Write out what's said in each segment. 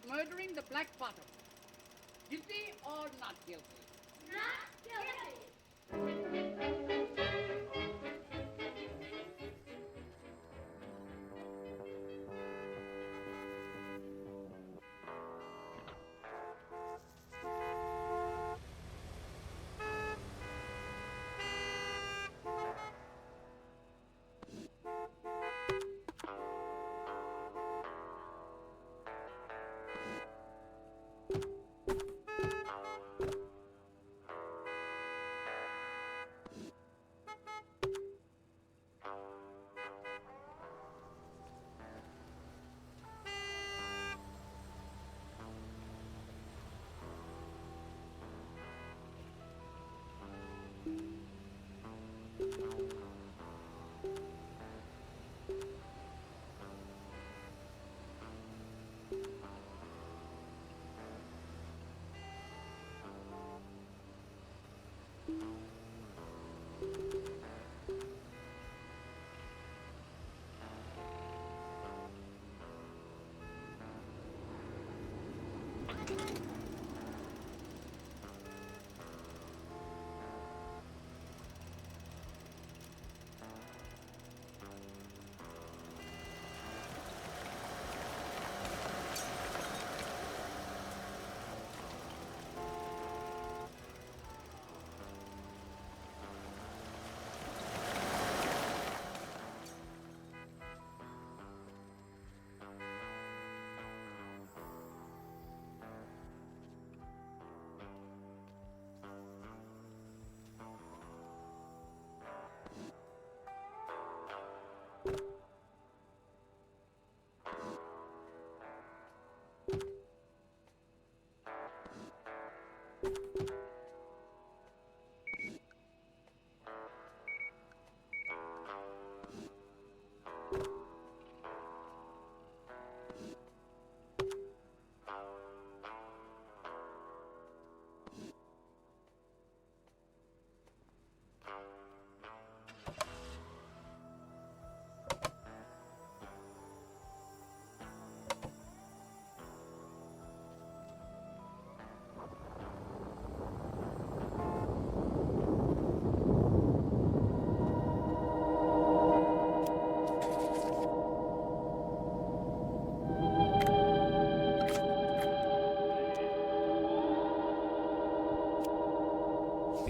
with murdering the Black Bottom. Guilty or not guilty? Not guilty.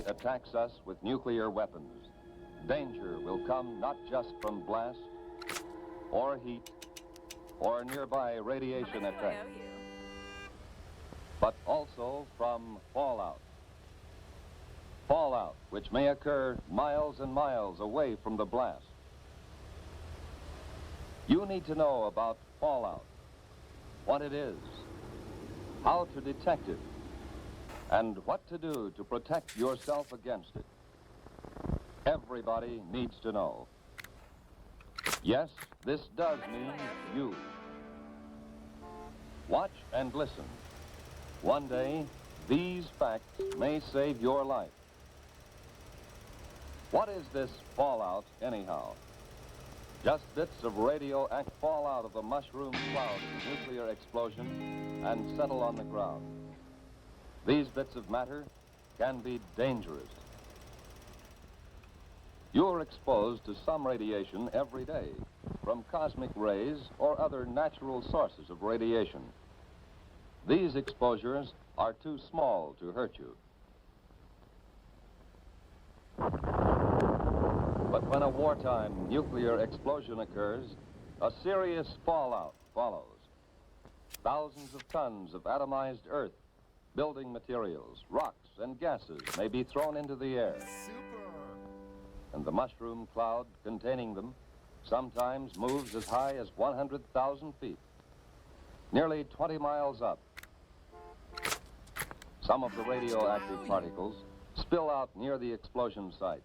Attacks us with nuclear weapons. Danger will come not just from blast or heat or nearby radiation effect, but also from fallout. Fallout, which may occur miles and miles away from the blast. You need to know about fallout, what it is, how to detect it, and what to do to protect yourself against it. Everybody needs to know. Yes, this does mean you. Watch and listen. One day, these facts may save your life. What is this fallout, anyhow? Just bits of radioactive fall out of the mushroom cloud of the nuclear explosion and settle on the ground. These bits of matter can be dangerous. You're exposed to some radiation every day, from cosmic rays or other natural sources of radiation. These exposures are too small to hurt you. But when a wartime nuclear explosion occurs, a serious fallout follows. Thousands of tons of atomized earth, building materials, rocks, and gases may be thrown into the air. Super! And the mushroom cloud containing them sometimes moves as high as 100,000 feet, nearly 20 miles up. Some of the radioactive particles spill out near the explosion site.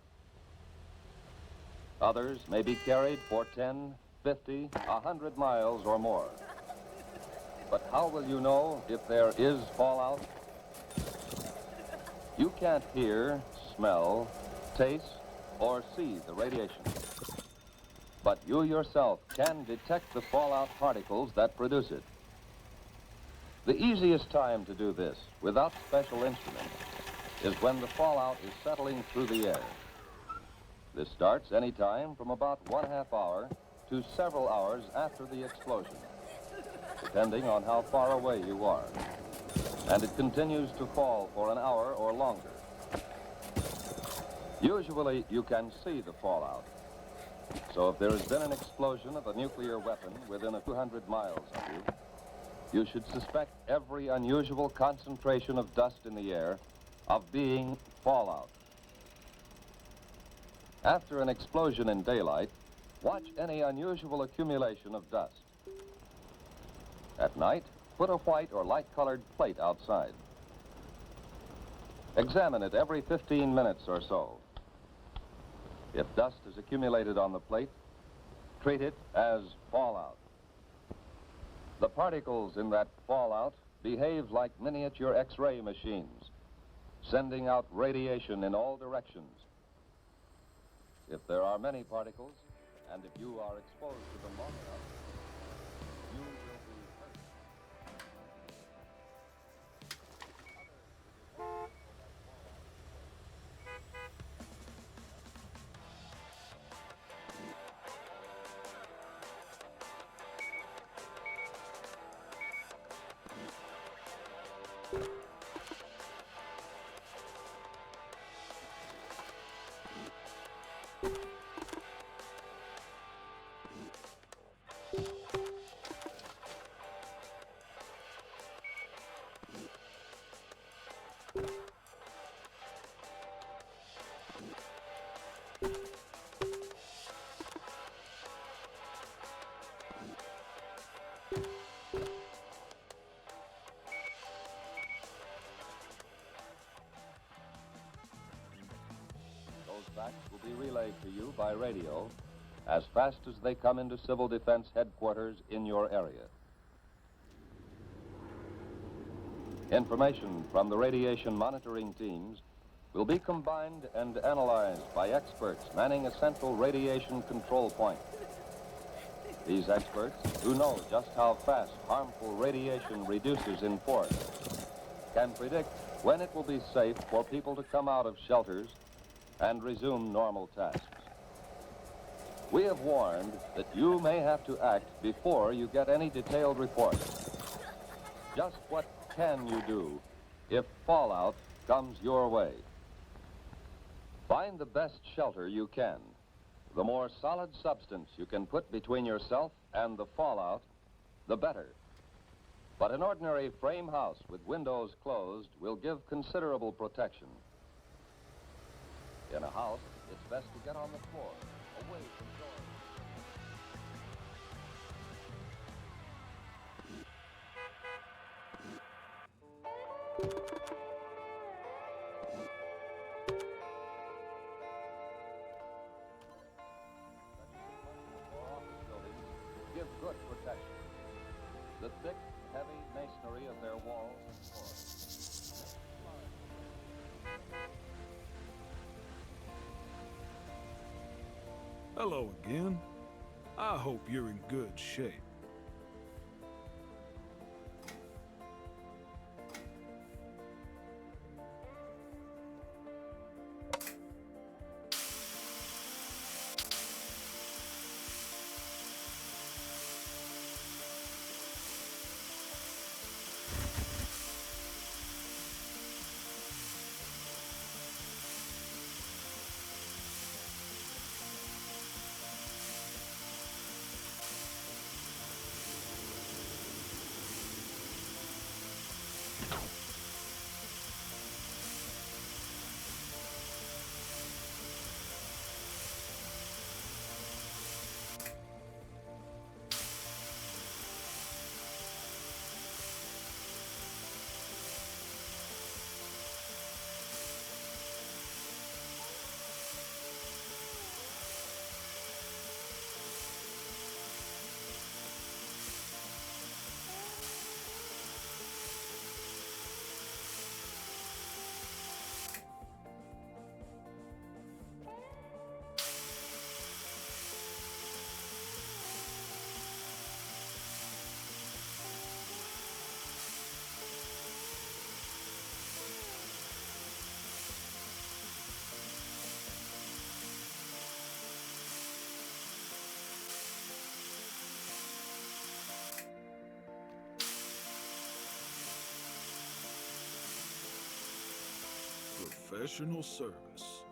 Others may be carried for 10, 50, 100 miles or more. But how will you know if there is fallout? You can't hear, smell, taste, or see the radiation. But you yourself can detect the fallout particles that produce it. The easiest time to do this, without special instruments, is when the fallout is settling through the air. This starts any time from about 1/2 hour to several hours after the explosion, depending on how far away you are. And it continues to fall for an hour or longer. Usually, you can see the fallout. So if there has been an explosion of a nuclear weapon within a few hundred miles of you, you should suspect every unusual concentration of dust in the air of being fallout. After an explosion in daylight, watch any unusual accumulation of dust. At night, put a white or light-colored plate outside. Examine it every 15 minutes or so. If dust is accumulated on the plate, treat it as fallout. The particles in that fallout behave like miniature X-ray machines, sending out radiation in all directions. If there are many particles, and if you are exposed to them long enough, you will be hurt. Those facts will be relayed to you by radio as fast as they come into Civil Defense headquarters in your area. Information from the radiation monitoring teams will be combined and analyzed by experts manning a central radiation control point. These experts, who know just how fast harmful radiation reduces in force, can predict when it will be safe for people to come out of shelters and resume normal tasks. We have warned that you may have to act before you get any detailed reports. Just what can you do if fallout comes your way? Find the best shelter you can. The more solid substance you can put between yourself and the fallout, the better. But an ordinary frame house with windows closed will give considerable protection. In a house, it's best to get on the floor, away from doors. Office buildings give good protection. The thick, heavy masonry of their walls and floors. Hello again. I hope you're in good shape. professional service.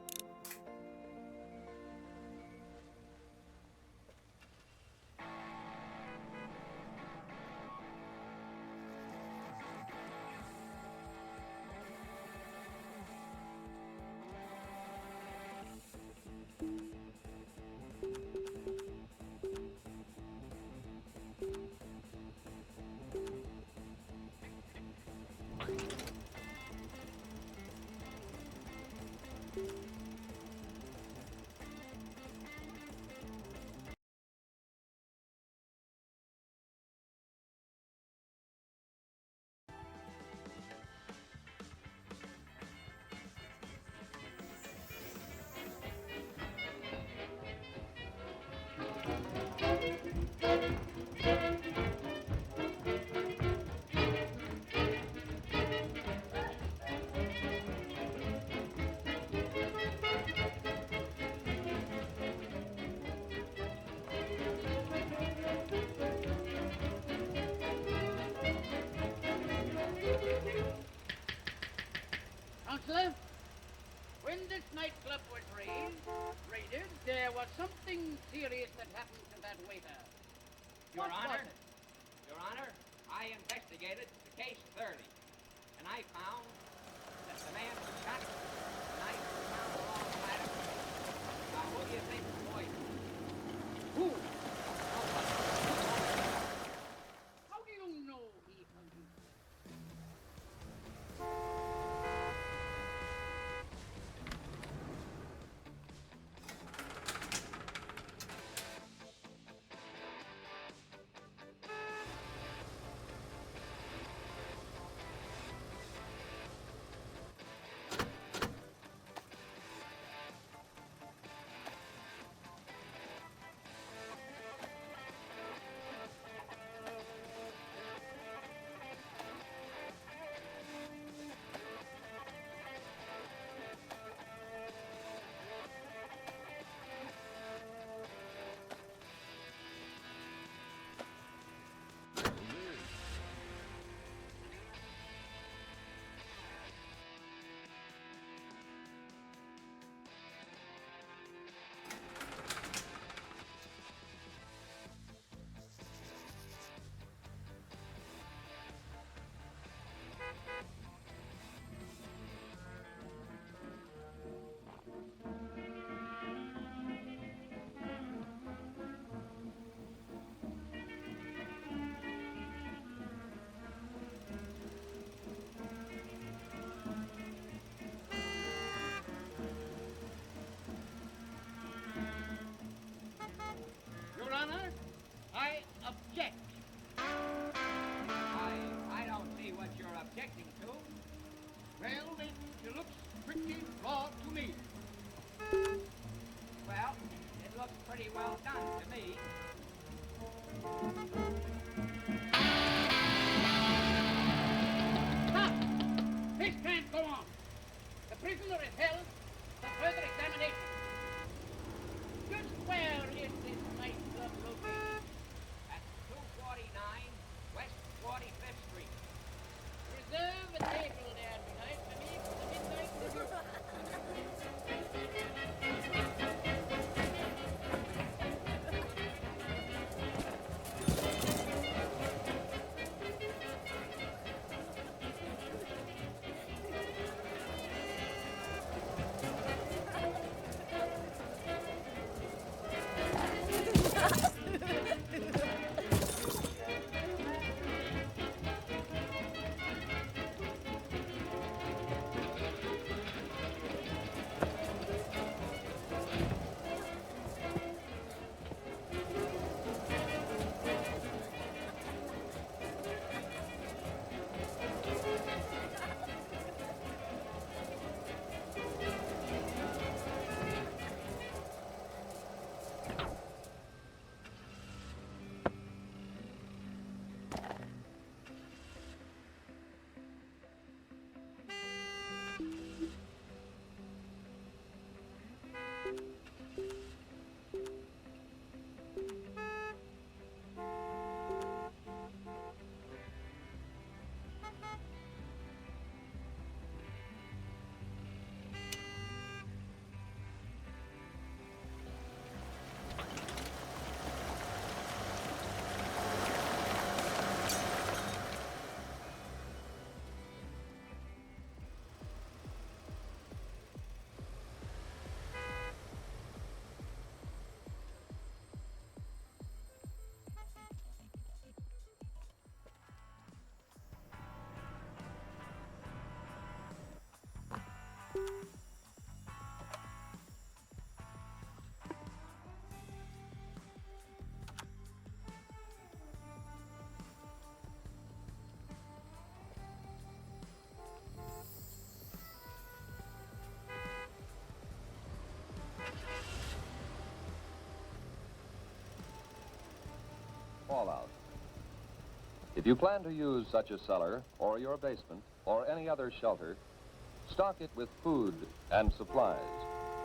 Counselor, when this nightclub was raided, there was something serious that happened to that waiter. Your What Honor, was it? Your Honor, I investigated the case thoroughly, and I found that the man was shot, the knife was found along the ladder. Now, who do you think was poisoned? Who? Nobody. How do you know he was? Your Honor, I object. I don't see what you're objecting to. Well, it looks pretty raw to me. Well, it looks pretty well done to me. Stop! This can't go on. The prisoner is held for further examination. Just where is this nightclub located? At 249 West 45th Street. Reserve a table there tonight for me for the midnight review. fallout. If you plan to use such a cellar, or your basement, or any other shelter, stock it with food and supplies.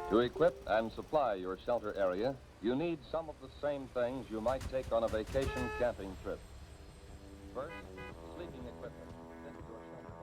To equip and supply your shelter area, you need some of the same things you might take on a vacation camping trip. First, sleeping equipment. Fit your shelter area.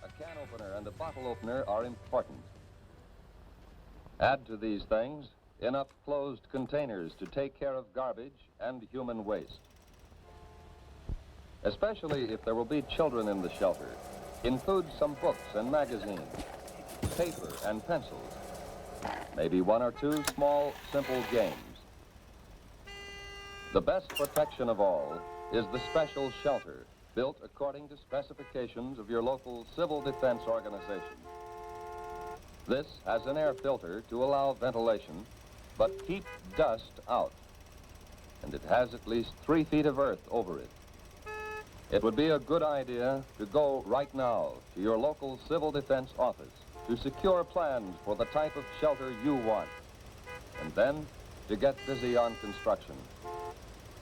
A can opener and a bottle opener are important. Add to these things enough closed containers to take care of garbage and human waste. Especially if there will be children in the shelter, include some books and magazines, paper and pencils, maybe one or two small, simple games. The best protection of all is the special shelter built according to specifications of your local civil defense organization. This has an air filter to allow ventilation, but keep dust out. And it has at least 3 feet of earth over it. It would be a good idea to go right now to your local civil defense office to secure plans for the type of shelter you want, and then to get busy on construction.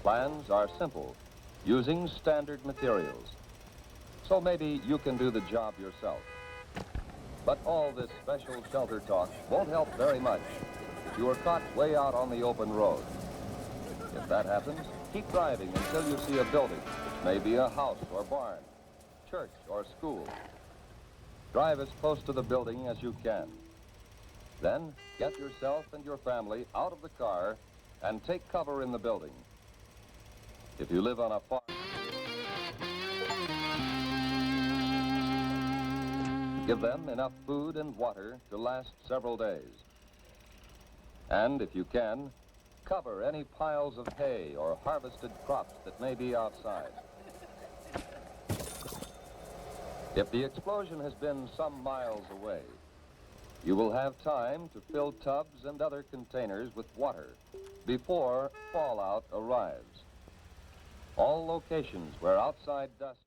Plans are simple, using standard materials. So maybe you can do the job yourself. But all this special shelter talk won't help very much if you are caught way out on the open road. If that happens, keep driving until you see a building, which may be a house or barn, church or school. Drive as close to the building as you can. Then get yourself and your family out of the car and take cover in the building. If you live on a farm, give them enough food and water to last several days. And if you can, cover any piles of hay or harvested crops that may be outside. If the explosion has been some miles away, you will have time to fill tubs and other containers with water before fallout arrives. All locations where outside dust